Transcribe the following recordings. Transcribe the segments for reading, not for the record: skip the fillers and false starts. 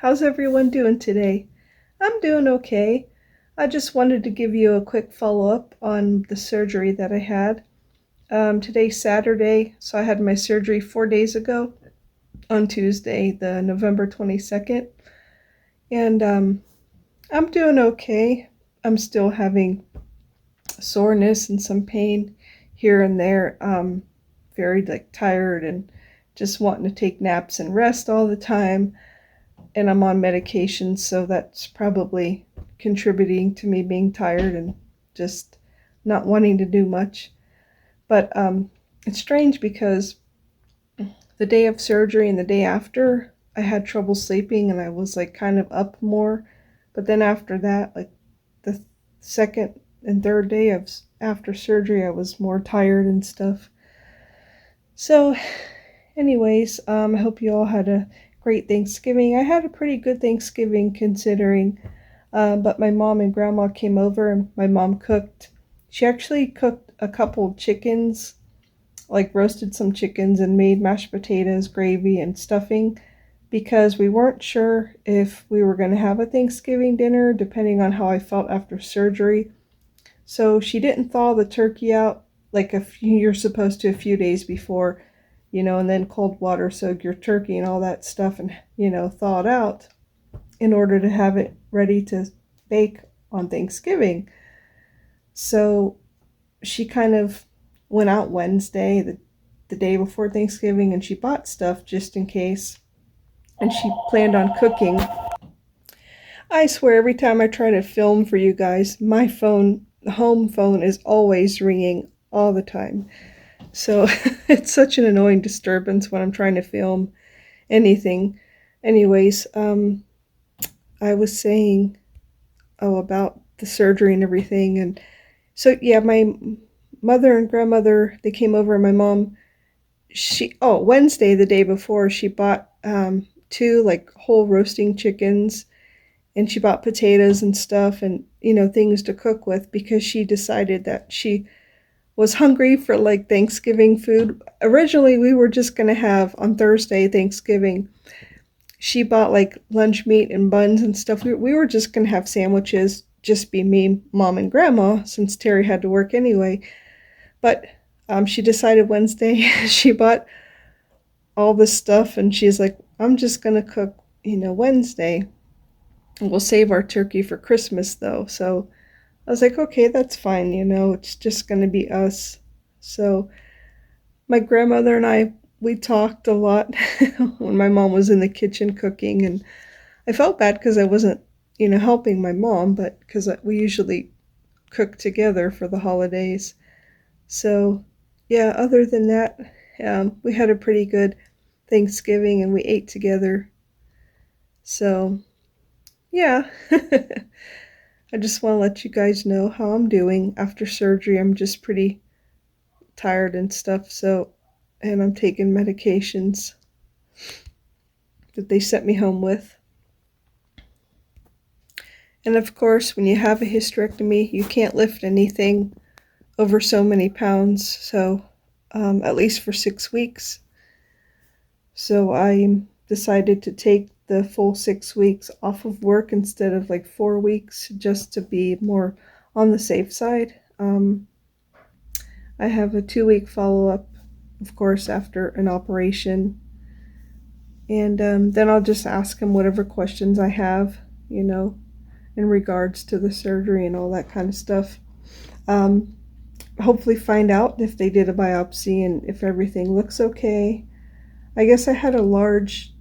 How's everyone doing today? I'm doing okay. I just wanted to give you a quick follow-up on the surgery that I had. Today's Saturday, so I had my surgery 4 days ago on Tuesday, the November 22nd. And I'm doing okay. I'm still having soreness and some pain here and there. Very tired and just wanting to take naps and rest all the time. And I'm on medication, so that's probably contributing to me being tired and just not wanting to do much. But it's strange because the day of surgery and the day after, I had trouble sleeping and I was kind of up more. But then after that, the second and third day of after surgery, I was more tired and stuff. So, anyways, I hope you all had a great Thanksgiving. I had a pretty good Thanksgiving considering, but my mom and grandma came over and my mom cooked. She actually cooked a couple chickens, roasted some chickens and made mashed potatoes, gravy, and stuffing because we weren't sure if we were going to have a Thanksgiving dinner depending on how I felt after surgery. So she didn't thaw the turkey out you're supposed to a few days before, and then cold water soak your turkey and all that stuff and, thaw it out in order to have it ready to bake on Thanksgiving. So she kind of went out Wednesday, the day before Thanksgiving, and she bought stuff just in case. And she planned on cooking. I swear every time I try to film for you guys, my phone, the home phone, is always ringing all the time. So it's such an annoying disturbance when I'm trying to film anything. Anyways, I was saying, about the surgery and everything. And so, yeah, my mother and grandmother, they came over, and my mom, Wednesday, the day before, she bought two whole roasting chickens, and she bought potatoes and stuff and, things to cook with because she decided that she was hungry for Thanksgiving food. Originally, we were just going to have on Thursday Thanksgiving. She bought lunch meat and buns and stuff. We were just going to have sandwiches, just be me, mom, and grandma, since Terry had to work anyway. But she decided Wednesday she bought all this stuff, and she's like, I'm just going to cook, Wednesday. We'll save our turkey for Christmas, though. So I was like, okay, that's fine, it's just going to be us. So my grandmother and I, we talked a lot when my mom was in the kitchen cooking, and I felt bad because I wasn't, helping my mom, but because we usually cook together for the holidays. So, yeah, other than that, we had a pretty good Thanksgiving and we ate together. So, yeah. I just want to let you guys know how I'm doing after surgery. I'm just pretty tired and stuff, and I'm taking medications that they sent me home with. And of course, when you have a hysterectomy, you can't lift anything over so many pounds, so at least for 6 weeks. So I decided to take the full 6 weeks off of work instead of 4 weeks, just to be more on the safe side. I have a 2-week follow-up, of course, after an operation. And then I'll just ask them whatever questions I have, in regards to the surgery and all that kind of stuff. Hopefully find out if they did a biopsy and if everything looks okay. I guess I had a large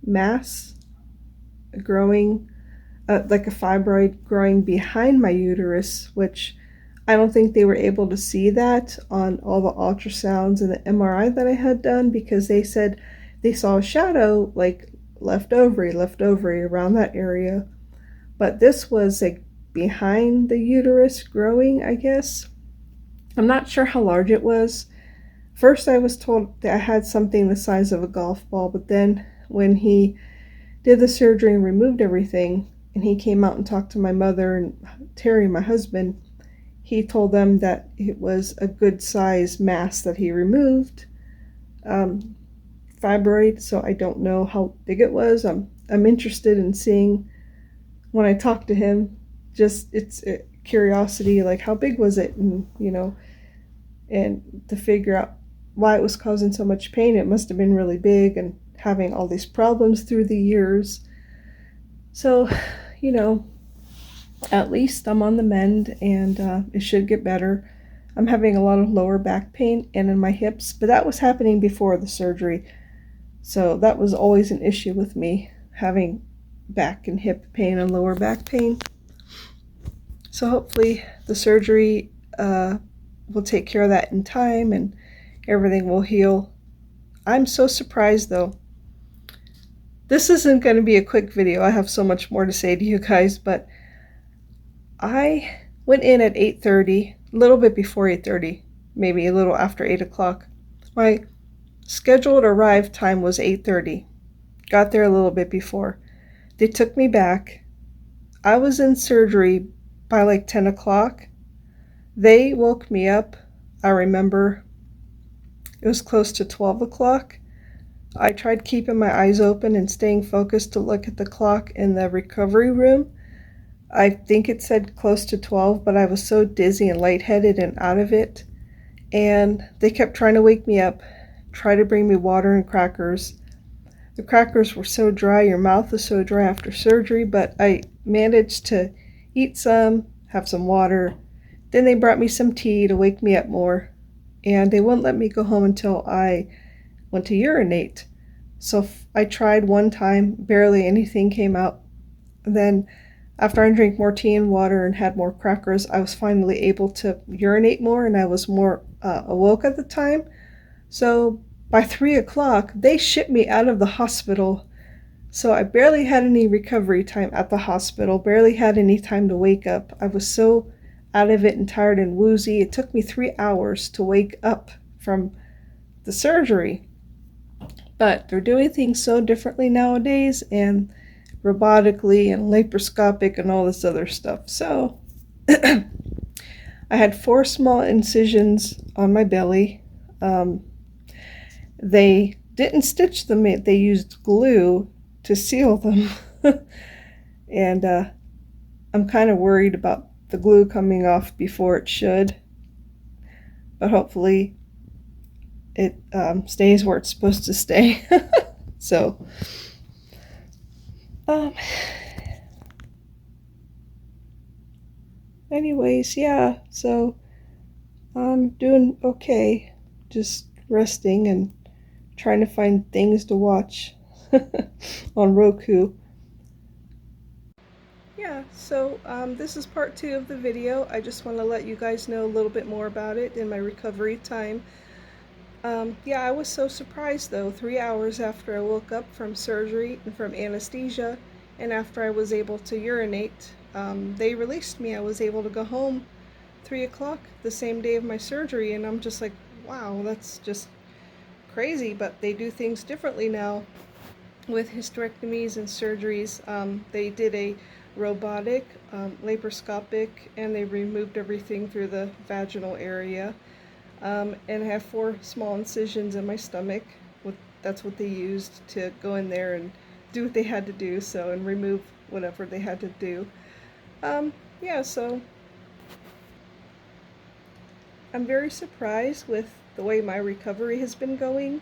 mass growing, like a fibroid growing behind my uterus, which I don't think they were able to see that on all the ultrasounds and the MRI that I had done, because they said they saw a shadow left ovary around that area. But this was behind the uterus growing, I guess. I'm not sure how large it was. First I was told that I had something the size of a golf ball, but then when he did the surgery and removed everything, and he came out and talked to my mother and Terry, my husband, he told them that it was a good size mass that he removed. fibroid, so I don't know how big it was. I'm interested in seeing when I talk to him. Just it's a curiosity, like how big was it, and and to figure out why it was causing so much pain. It must have been really big and having all these problems through the years. So, at least I'm on the mend, and it should get better. I'm having a lot of lower back pain and in my hips, but that was happening before the surgery. So that was always an issue with me, having back and hip pain and lower back pain. So hopefully the surgery will take care of that in time and everything will heal. I'm so surprised though. This isn't going to be a quick video. I have so much more to say to you guys, but I went in at 8:30, a little bit before 8:30, maybe a little after 8 o'clock. My scheduled arrive time was 8:30. Got there a little bit before. They took me back. I was in surgery by like 10 o'clock. They woke me up. I remember it was close to 12 o'clock. I tried keeping my eyes open and staying focused to look at the clock in the recovery room. I think it said close to 12, but I was so dizzy and lightheaded and out of it. And they kept trying to wake me up, try to bring me water and crackers. The crackers were so dry, your mouth is so dry after surgery, but I managed to eat some, have some water. Then they brought me some tea to wake me up more. And they wouldn't let me go home until I went to urinate. So I tried one time, barely anything came out. Then after I drank more tea and water and had more crackers, I was finally able to urinate more, and I was more awoke at the time. So by 3 o'clock, they shipped me out of the hospital. So I barely had any recovery time at the hospital, barely had any time to wake up. I was so out of it and tired and woozy. It took me 3 hours to wake up from the surgery. But they're doing things so differently nowadays, and robotically and laparoscopic and all this other stuff. So I had 4 small incisions on my belly. They didn't stitch them, they used glue to seal them. And I'm kind of worried about the glue coming off before it should, but hopefully it stays where it's supposed to stay. So anyways, yeah, so I'm doing okay, just resting and trying to find things to watch on Roku. Yeah, so this is part 2 of the video. I just want to let you guys know a little bit more about it in my recovery time. Yeah, I was so surprised though, 3 hours after I woke up from surgery and from anesthesia, and after I was able to urinate, they released me. I was able to go home 3 o'clock the same day of my surgery, and I'm just like, wow, that's just crazy. But they do things differently now with hysterectomies and surgeries. They did a robotic, laparoscopic, and they removed everything through the vaginal area. And I have 4 small incisions in my stomach. That's what they used to go in there and do what they had to do, and remove whatever they had to do. Yeah, so I'm very surprised with the way my recovery has been going.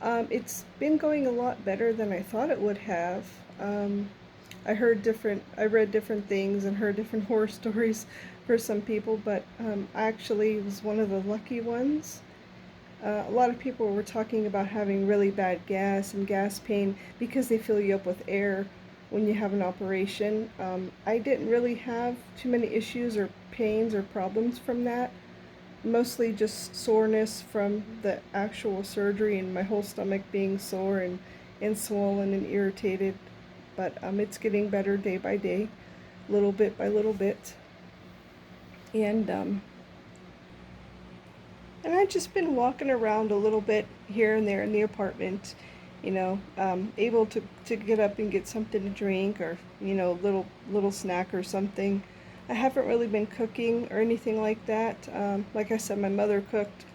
It's been going a lot better than I thought it would have. I read different things and heard different horror stories for some people, but I actually was one of the lucky ones. A lot of people were talking about having really bad gas and gas pain because they fill you up with air when you have an operation. I didn't really have too many issues or pains or problems from that. Mostly just soreness from the actual surgery and my whole stomach being sore and swollen and irritated. But it's getting better day by day, little bit by little bit. And I've just been walking around a little bit here and there in the apartment, able to get up and get something to drink, or little snack or something. I haven't really been cooking or anything like that. Like I said, my mother cooked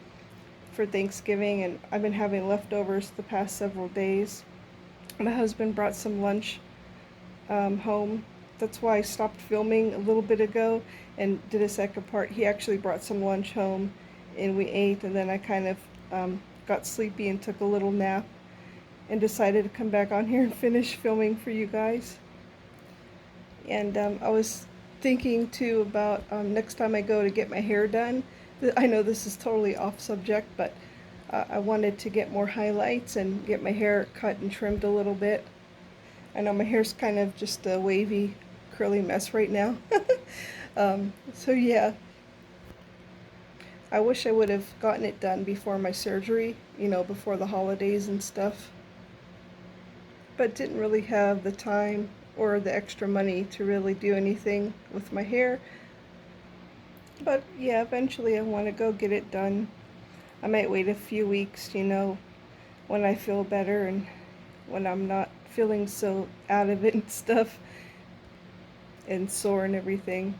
for Thanksgiving, and I've been having leftovers the past several days. My husband brought some lunch home. That's why I stopped filming a little bit ago and did a second part. He actually brought some lunch home and we ate, and then I kind of got sleepy and took a little nap and decided to come back on here and finish filming for you guys. And I was thinking too about next time I go to get my hair done. I know this is totally off subject, but I wanted to get more highlights and get my hair cut and trimmed a little bit. I know my hair's kind of just a wavy, curly mess right now. So yeah, I wish I would have gotten it done before my surgery, before the holidays and stuff. But didn't really have the time or the extra money to really do anything with my hair. But yeah, eventually I want to go get it done. I might wait a few weeks, when I feel better and when I'm not feeling so out of it and stuff and sore and everything.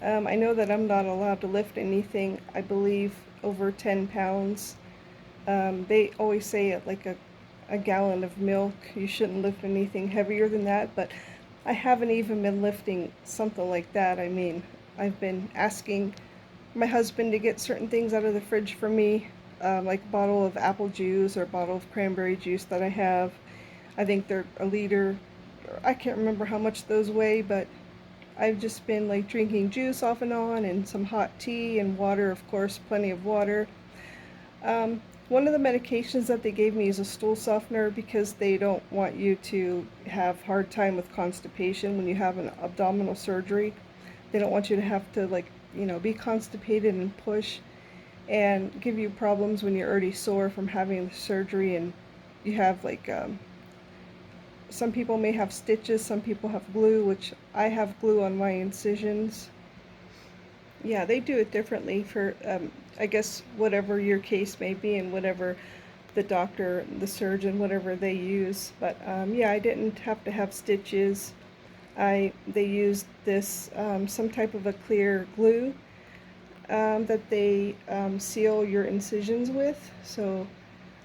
I know that I'm not allowed to lift anything, I believe, over 10 pounds. They always say at like a gallon of milk, you shouldn't lift anything heavier than that, but I haven't even been lifting something like that. I mean, I've been asking my husband to get certain things out of the fridge for me, like a bottle of apple juice or a bottle of cranberry juice that I have. I think they're a liter. I can't remember how much those weigh, but I've just been like drinking juice off and on, and some hot tea and water, of course, plenty of water. One of the medications that they gave me is a stool softener because they don't want you to have hard time with constipation when you have an abdominal surgery. They don't want you to have to be constipated and push and give you problems when you're already sore from having the surgery, and you have some people may have stitches, some people have glue, which I have glue on my incisions. Yeah, they do it differently for, I guess, whatever your case may be and whatever the doctor, the surgeon, whatever they use. But yeah, I didn't have to have stitches. They used this, some type of a clear glue that they seal your incisions with. So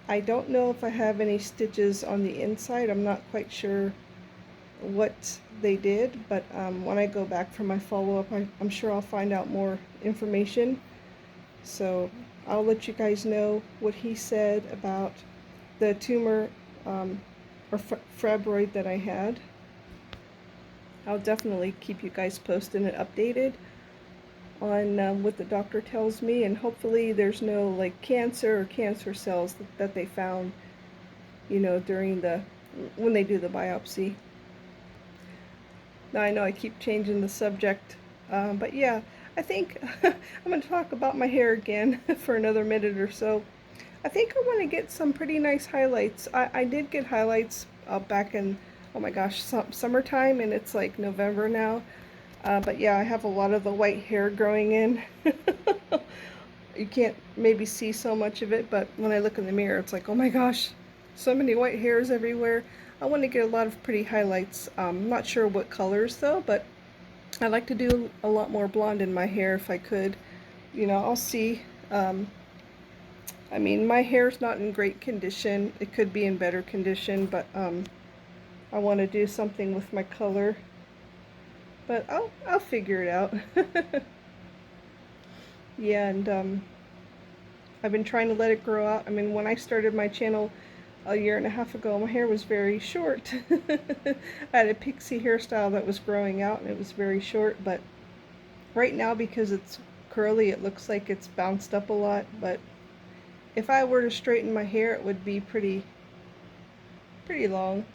I don't know if I have any stitches on the inside. I'm not quite sure what they did, but when I go back for my follow-up, I'm sure I'll find out more information. So I'll let you guys know what he said about the tumor or fibroid that I had. I'll definitely keep you guys posted and updated on what the doctor tells me, and hopefully there's no cancer or cancer cells that they found, during when they do the biopsy. Now I know I keep changing the subject, but yeah, I think I'm going to talk about my hair again for another minute or so. I think I want to get some pretty nice highlights. I did get highlights back in, oh my gosh, summertime, and it's like November now. But yeah, I have a lot of the white hair growing in. You can't maybe see so much of it, but when I look in the mirror, it's like, oh my gosh, so many white hairs everywhere. I want to get a lot of pretty highlights. I'm not sure what colors though, but I'd like to do a lot more blonde in my hair if I could. I'll see. I mean, my hair's not in great condition. It could be in better condition, but I want to do something with my color. But I'll figure it out. Yeah, and I've been trying to let it grow out. I mean, when I started my channel a year and a half ago, my hair was very short. I had a pixie hairstyle that was growing out, and it was very short. But right now, because it's curly, it looks like it's bounced up a lot. But if I were to straighten my hair, it would be pretty long.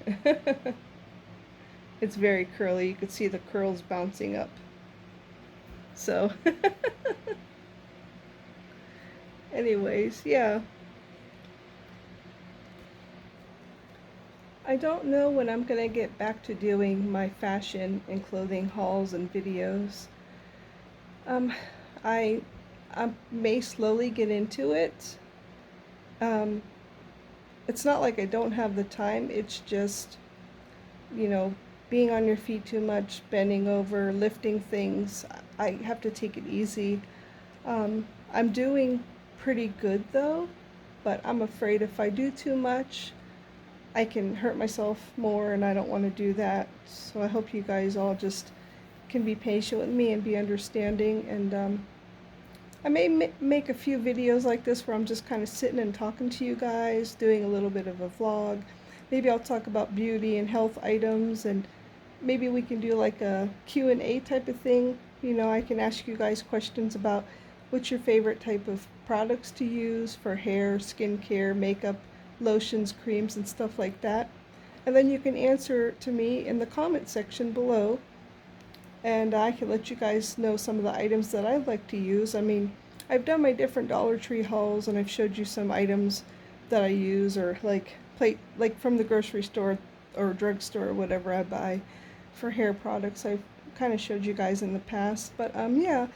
It's very curly. You could see the curls bouncing up. So anyways, yeah. I don't know when I'm going to get back to doing my fashion and clothing hauls and videos. Um, I may slowly get into it. It's not like I don't have the time. It's just, being on your feet too much, bending over, lifting things. I have to take it easy. I'm doing pretty good though, but I'm afraid if I do too much, I can hurt myself more, and I don't want to do that. So I hope you guys all just can be patient with me and be understanding. And I may make a few videos like this where I'm just kind of sitting and talking to you guys, doing a little bit of a vlog. Maybe I'll talk about beauty and health items, and maybe we can do like a Q&A type of thing. You know, I can ask you guys questions about what's your favorite type of products to use for hair, skincare, makeup, lotions, creams, and stuff like that. And then you can answer to me in the comment section below, and I can let you guys know some of the items that I like to use. I mean, I've done my different Dollar Tree hauls, and I've showed you some items that I use, or like from the grocery store or drugstore or whatever I buy for hair products. I've kind of showed you guys in the past. But yeah,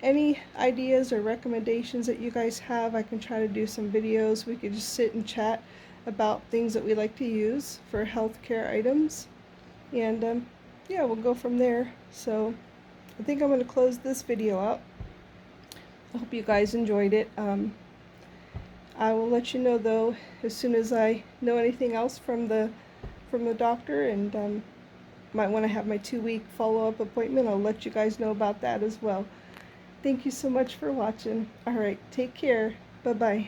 any ideas or recommendations that you guys have, I can try to do some videos. We could just sit and chat about things that we like to use for healthcare items, and yeah, we'll go from there. So I think I'm going to close this video out. I hope you guys enjoyed it. I will let you know though as soon as I know anything else from the doctor, and might want to have my 2-week follow-up appointment. I'll let you guys know about that as well. Thank you so much for watching. All right, take care. Bye-bye.